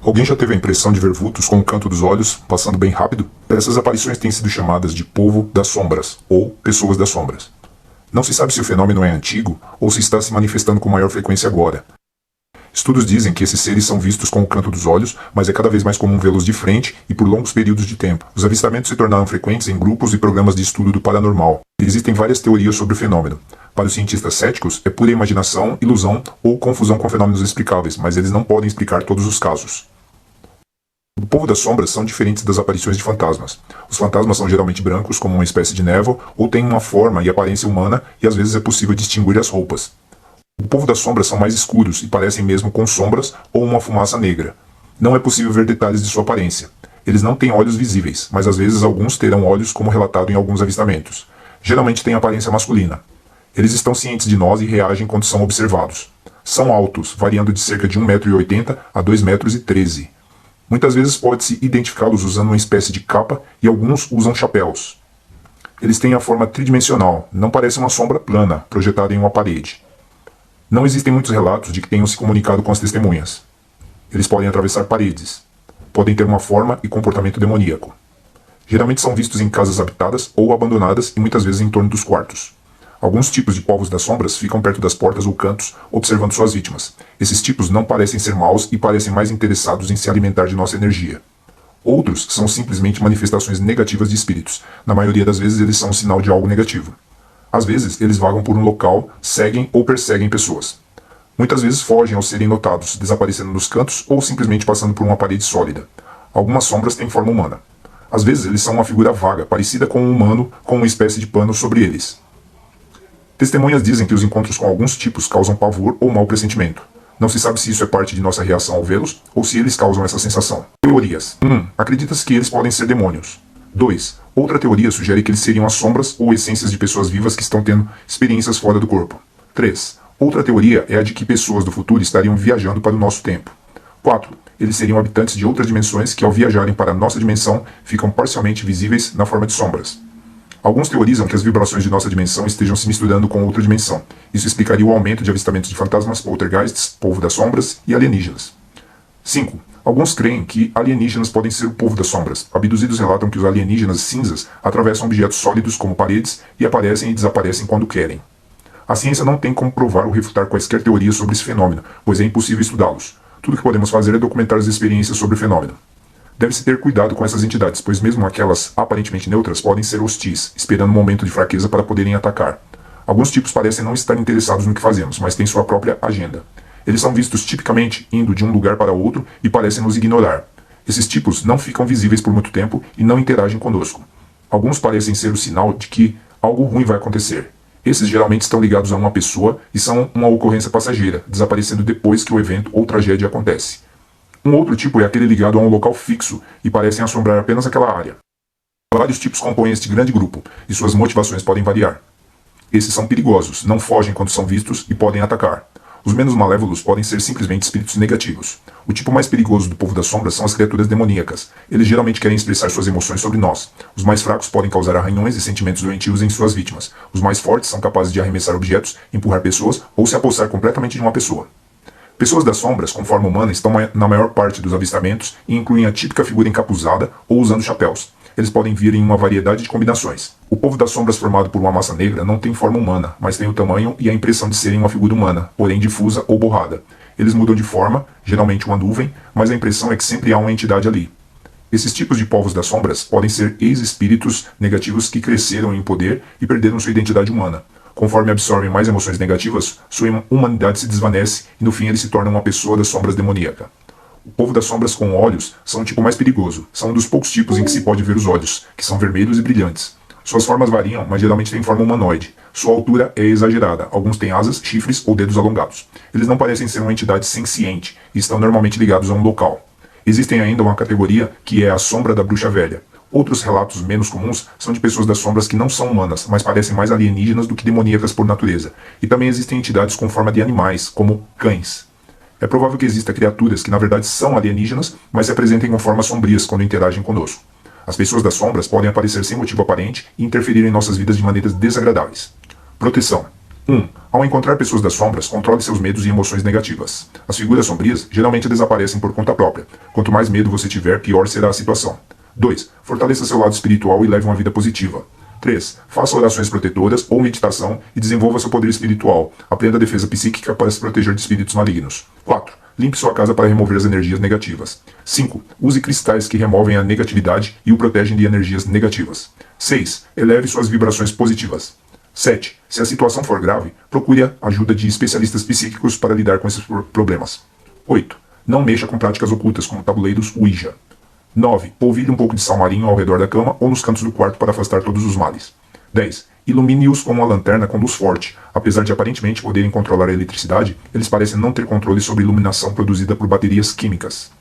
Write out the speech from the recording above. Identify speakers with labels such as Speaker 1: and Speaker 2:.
Speaker 1: Alguém já teve a impressão de ver vultos com o canto dos olhos passando bem rápido? Essas aparições têm sido chamadas de povo das sombras, ou pessoas das sombras. Não se sabe se o fenômeno é antigo ou se está se manifestando com maior frequência agora. Estudos dizem que esses seres são vistos com o canto dos olhos, mas é cada vez mais comum vê-los de frente e por longos períodos de tempo. Os avistamentos se tornaram frequentes em grupos e programas de estudo do paranormal. Existem várias teorias sobre o fenômeno. Para os cientistas céticos, é pura imaginação, ilusão ou confusão com fenômenos explicáveis, mas eles não podem explicar todos os casos. O povo das sombras são diferentes das aparições de fantasmas. Os fantasmas são geralmente brancos, como uma espécie de névoa, ou têm uma forma e aparência humana, e às vezes é possível distinguir as roupas. O povo das sombras são mais escuros e parecem mesmo com sombras ou uma fumaça negra. Não é possível ver detalhes de sua aparência. Eles não têm olhos visíveis, mas às vezes alguns terão olhos, como relatado em alguns avistamentos. Geralmente têm aparência masculina. Eles estão cientes de nós e reagem quando são observados. São altos, variando de cerca de 1,80 m a 2,13 m. Muitas vezes pode-se identificá-los usando uma espécie de capa e alguns usam chapéus. Eles têm a forma tridimensional, não parece uma sombra plana, projetada em uma parede. Não existem muitos relatos de que tenham se comunicado com as testemunhas. Eles podem atravessar paredes. Podem ter uma forma e comportamento demoníaco. Geralmente são vistos em casas habitadas ou abandonadas e muitas vezes em torno dos quartos. Alguns tipos de povos das sombras ficam perto das portas ou cantos, observando suas vítimas. Esses tipos não parecem ser maus e parecem mais interessados em se alimentar de nossa energia. Outros são simplesmente manifestações negativas de espíritos. Na maioria das vezes eles são um sinal de algo negativo. Às vezes, eles vagam por um local, seguem ou perseguem pessoas. Muitas vezes fogem ao serem notados, desaparecendo nos cantos ou simplesmente passando por uma parede sólida. Algumas sombras têm forma humana. Às vezes, eles são uma figura vaga, parecida com um humano, com uma espécie de pano sobre eles. Testemunhas dizem que os encontros com alguns tipos causam pavor ou mau pressentimento. Não se sabe se isso é parte de nossa reação ao vê-los ou se eles causam essa sensação. Teorias. 1. Acredita-se que eles podem ser demônios. 2. Outra teoria sugere que eles seriam as sombras ou essências de pessoas vivas que estão tendo experiências fora do corpo. 3. Outra teoria é a de que pessoas do futuro estariam viajando para o nosso tempo. 4. Eles seriam habitantes de outras dimensões que, ao viajarem para a nossa dimensão, ficam parcialmente visíveis na forma de sombras. Alguns teorizam que as vibrações de nossa dimensão estejam se misturando com outra dimensão. Isso explicaria o aumento de avistamentos de fantasmas, poltergeists, povo das sombras e alienígenas. 5. Alguns creem que alienígenas podem ser o povo das sombras. Abduzidos relatam que os alienígenas cinzas atravessam objetos sólidos como paredes e aparecem e desaparecem quando querem. A ciência não tem como provar ou refutar quaisquer teorias sobre esse fenômeno, pois é impossível estudá-los. Tudo que podemos fazer é documentar as experiências sobre o fenômeno. Deve-se ter cuidado com essas entidades, pois mesmo aquelas aparentemente neutras podem ser hostis, esperando um momento de fraqueza para poderem atacar. Alguns tipos parecem não estar interessados no que fazemos, mas têm sua própria agenda. Eles são vistos tipicamente indo de um lugar para outro e parecem nos ignorar. Esses tipos não ficam visíveis por muito tempo e não interagem conosco. Alguns parecem ser o sinal de que algo ruim vai acontecer. Esses geralmente estão ligados a uma pessoa e são uma ocorrência passageira, desaparecendo depois que o evento ou tragédia acontece. Um outro tipo é aquele ligado a um local fixo e parecem assombrar apenas aquela área. Vários tipos compõem este grande grupo e suas motivações podem variar. Esses são perigosos, não fogem quando são vistos e podem atacar. Os menos malévolos podem ser simplesmente espíritos negativos. O tipo mais perigoso do povo das sombras são as criaturas demoníacas. Eles geralmente querem expressar suas emoções sobre nós. Os mais fracos podem causar arranhões e sentimentos doentios em suas vítimas. Os mais fortes são capazes de arremessar objetos, empurrar pessoas ou se apossar completamente de uma pessoa. Pessoas das sombras, com forma humana, estão na maior parte dos avistamentos e incluem a típica figura encapuzada ou usando chapéus. Eles podem vir em uma variedade de combinações. O povo das sombras formado por uma massa negra não tem forma humana, mas tem o tamanho e a impressão de serem uma figura humana, porém difusa ou borrada. Eles mudam de forma, geralmente uma nuvem, mas a impressão é que sempre há uma entidade ali. Esses tipos de povos das sombras podem ser ex-espíritos negativos que cresceram em poder e perderam sua identidade humana. Conforme absorvem mais emoções negativas, sua humanidade se desvanece e no fim ele se torna uma pessoa das sombras demoníaca. O povo das sombras com olhos são o tipo mais perigoso. São um dos poucos tipos em que se pode ver os olhos, que são vermelhos e brilhantes. Suas formas variam, mas geralmente têm forma humanoide. Sua altura é exagerada. Alguns têm asas, chifres ou dedos alongados. Eles não parecem ser uma entidade senciente e estão normalmente ligados a um local. Existem ainda uma categoria que é a sombra da bruxa velha. Outros relatos menos comuns são de pessoas das sombras que não são humanas, mas parecem mais alienígenas do que demoníacas por natureza. E também existem entidades com forma de animais, como cães. É provável que exista criaturas que na verdade são alienígenas, mas se apresentem com formas sombrias quando interagem conosco. As pessoas das sombras podem aparecer sem motivo aparente e interferir em nossas vidas de maneiras desagradáveis. Proteção. Ao encontrar pessoas das sombras, controle seus medos e emoções negativas. As figuras sombrias geralmente desaparecem por conta própria. Quanto mais medo você tiver, pior será a situação. 2. Fortaleça seu lado espiritual e leve uma vida positiva. 3. Faça orações protetoras ou meditação e desenvolva seu poder espiritual. Aprenda a defesa psíquica para se proteger de espíritos malignos. 4. Limpe sua casa para remover as energias negativas. 5. Use cristais que removem a negatividade e o protegem de energias negativas. 6. Eleve suas vibrações positivas. 7. Se a situação for grave, procure a ajuda de especialistas psíquicos para lidar com esses problemas. 8. Não mexa com práticas ocultas como tabuleiros Ouija. 9. Polvilhe um pouco de sal marinho ao redor da cama ou nos cantos do quarto para afastar todos os males. 10. Ilumine-os com uma lanterna com luz forte. Apesar de aparentemente poderem controlar a eletricidade, eles parecem não ter controle sobre a iluminação produzida por baterias químicas.